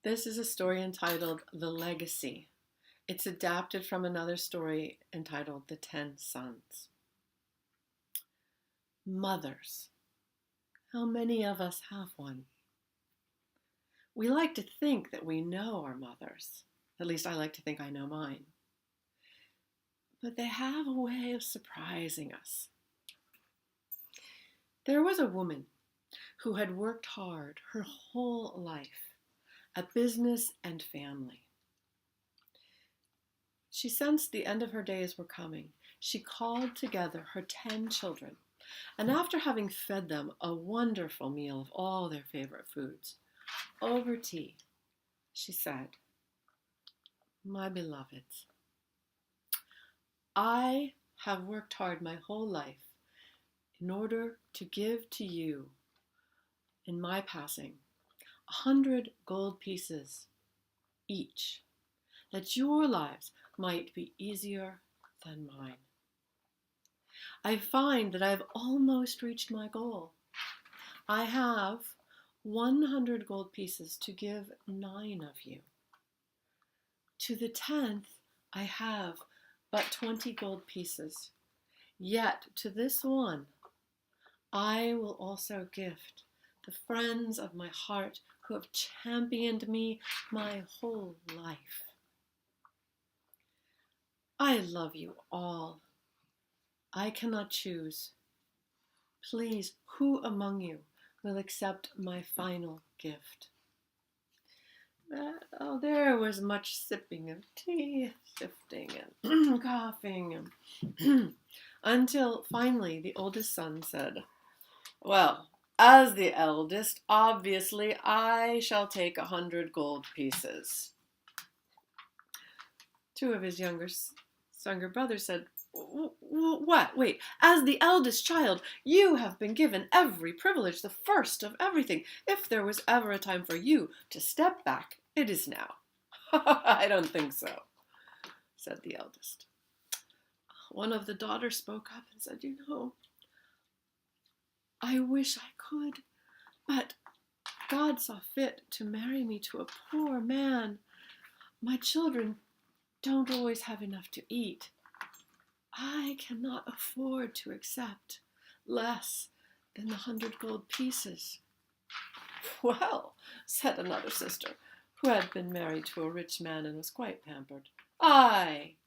This is a story entitled The Legacy. It's adapted from another story entitled The 10 Sons. Mothers. How many of us have one? We like to think that we know our mothers. At least I like to think I know mine. But they have a way of surprising us. There was a woman who had worked hard her whole life at business and family. She sensed the end of her days were coming. She called together her 10 children, and after having fed them a wonderful meal of all their favorite foods, over tea, she said, "My beloveds, I have worked hard my whole life in order to give to you, in my passing, 100 gold pieces each, that your lives might be easier than mine. I find that I have almost reached my goal. I have 100 gold pieces to give 9 of you. To the 10th, I have but 20 gold pieces. Yet to this one, I will also gift the friends of my heart who have championed me my whole life. I love you all. I cannot choose. Please, who among you will accept my final gift?" There was much sipping of tea, sifting and coughing, until finally the oldest son said, "Well, as the eldest, obviously I shall take 100 gold pieces." Two of his younger brothers said, "What? Wait, as the eldest child, you have been given every privilege, the first of everything. If there was ever a time for you to step back, it is now." "I don't think so," said the eldest. One of the daughters spoke up and said, "I wish I could, but God saw fit to marry me to a poor man. My children don't always have enough to eat. I cannot afford to accept less than the 100 gold pieces." "Well," said another sister, who had been married to a rich man and was quite pampered, "I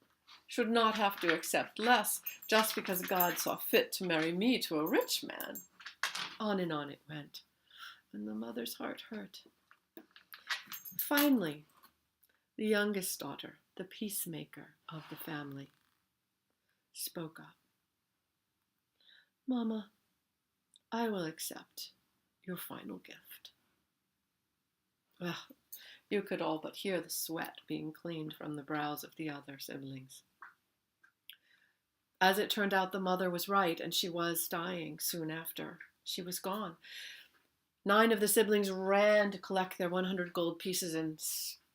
should not have to accept less just because God saw fit to marry me to a rich man." On and on it went, and the mother's heart hurt. Finally, the youngest daughter, the peacemaker of the family, spoke up. "Mama, I will accept your final gift." Well, you could all but hear the sweat being cleaned from the brows of the other siblings. As it turned out, the mother was right, and she was dying soon after. She was gone. 9 of the siblings ran to collect their 100 gold pieces and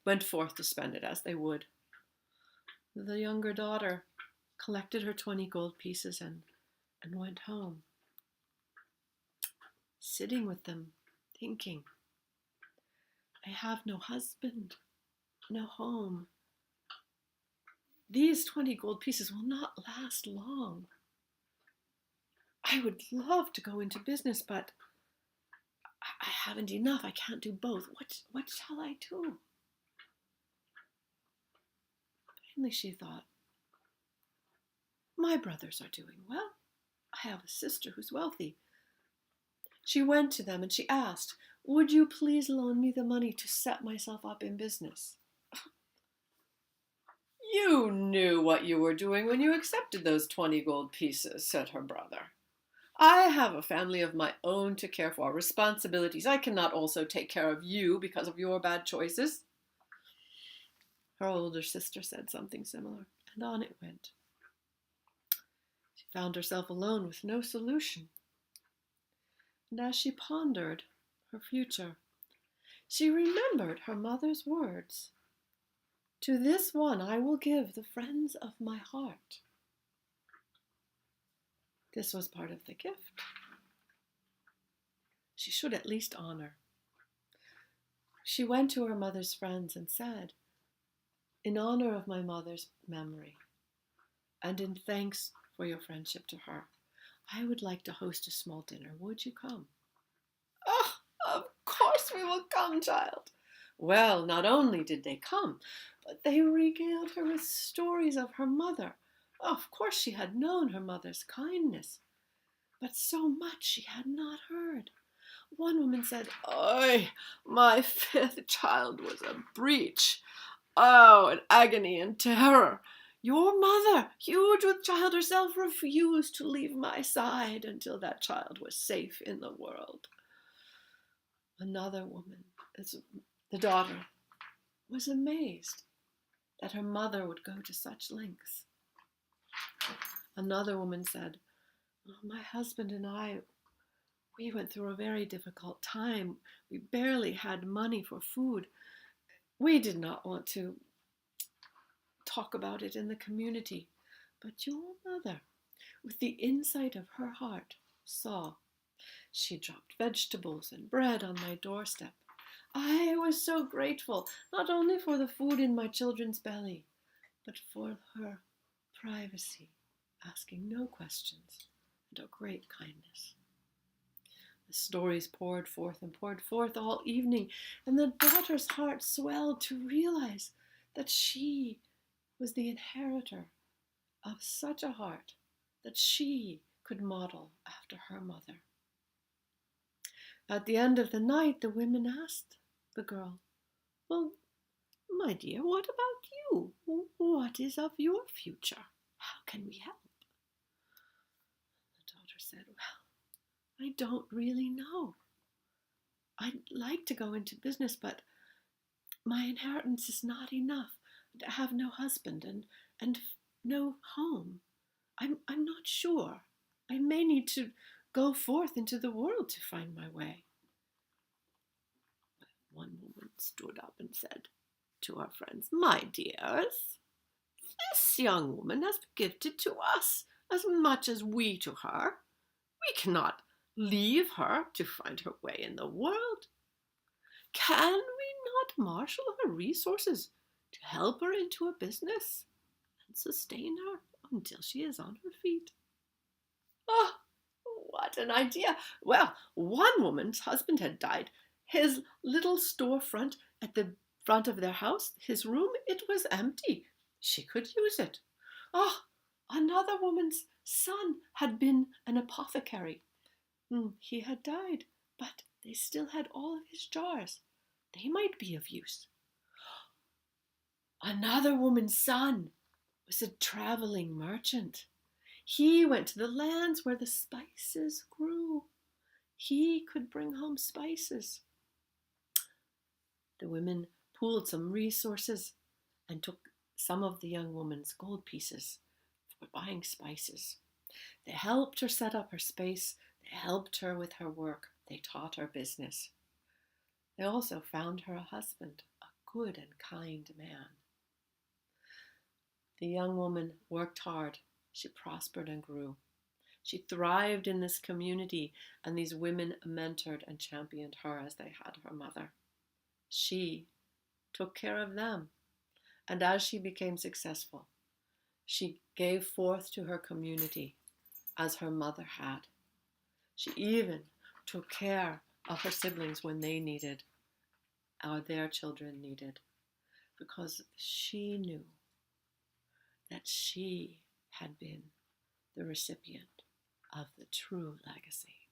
went forth to spend it as they would. The younger daughter collected her 20 gold pieces and went home, sitting with them, thinking, "I have no husband, no home. These 20 gold pieces will not last long. I would love to go into business, but I haven't enough. I can't do both. What shall I do?" Finally she thought, "My brothers are doing well. I have a sister who's wealthy." She went to them and she asked, "Would you please loan me the money to set myself up in business?" "You knew what you were doing when you accepted those 20 gold pieces," said her brother. "I have a family of my own to care for, responsibilities. I cannot also take care of you because of your bad choices." Her older sister said something similar, and on it went. She found herself alone with no solution. And as she pondered her future, she remembered her mother's words. "To this one I will give the friends of my heart." This was part of the gift. She should at least honor. She went to her mother's friends and said, "In honor of my mother's memory, and in thanks for your friendship to her, I would like to host a small dinner. Would you come?" "Oh, of course we will come, child." Well, not only did they come, but they regaled her with stories of her mother. Of course she had known her mother's kindness, but so much she had not heard. One woman said, "Oi, my fifth child was a breach. Oh, an agony and terror. Your mother, huge with child herself, refused to leave my side until that child was safe in the world." Another woman, the daughter, was amazed that her mother would go to such lengths. Another woman said, "Oh, my husband and I, we went through a very difficult time. We barely had money for food. We did not want to talk about it in the community. But your mother, with the insight of her heart, saw. She dropped vegetables and bread on my doorstep. I was so grateful, not only for the food in my children's belly, but for her privacy, asking no questions, and a great kindness." The stories poured forth all evening, and the daughter's heart swelled to realize that she was the inheritor of such a heart that she could model after her mother. At the end of the night, the women asked the girl, "Well, my dear, what about you? What is of your future? How can we help?" The daughter said, "Well, I don't really know. I'd like to go into business, but my inheritance is not enough. I have no husband and no home. I'm not sure. I may need to go forth into the world to find my way." One woman stood up and said to her friends, "My dears, this young woman has been gifted to us as much as we to her. We cannot leave her to find her way in the world. Can we not marshal her resources to help her into a business and sustain her until she is on her feet?" Oh, what an idea! Well, one woman's husband had died. His little storefront at the front of their house, his room, it was empty. She could use it. Oh, another woman's son had been an apothecary. He had died, but they still had all of his jars. They might be of use. Another woman's son was a traveling merchant. He went to the lands where the spices grew. He could bring home spices. The women pooled some resources and took some of the young woman's gold pieces for buying spices. They helped her set up her space. They helped her with her work. They taught her business. They also found her a husband, a good and kind man. The young woman worked hard. She prospered and grew. She thrived in this community, and these women mentored and championed her as they had her mother. She took care of them, and as she became successful, she gave forth to her community as her mother had. She even took care of her siblings when they needed, or their children needed, because she knew that she had been the recipient of the true legacy.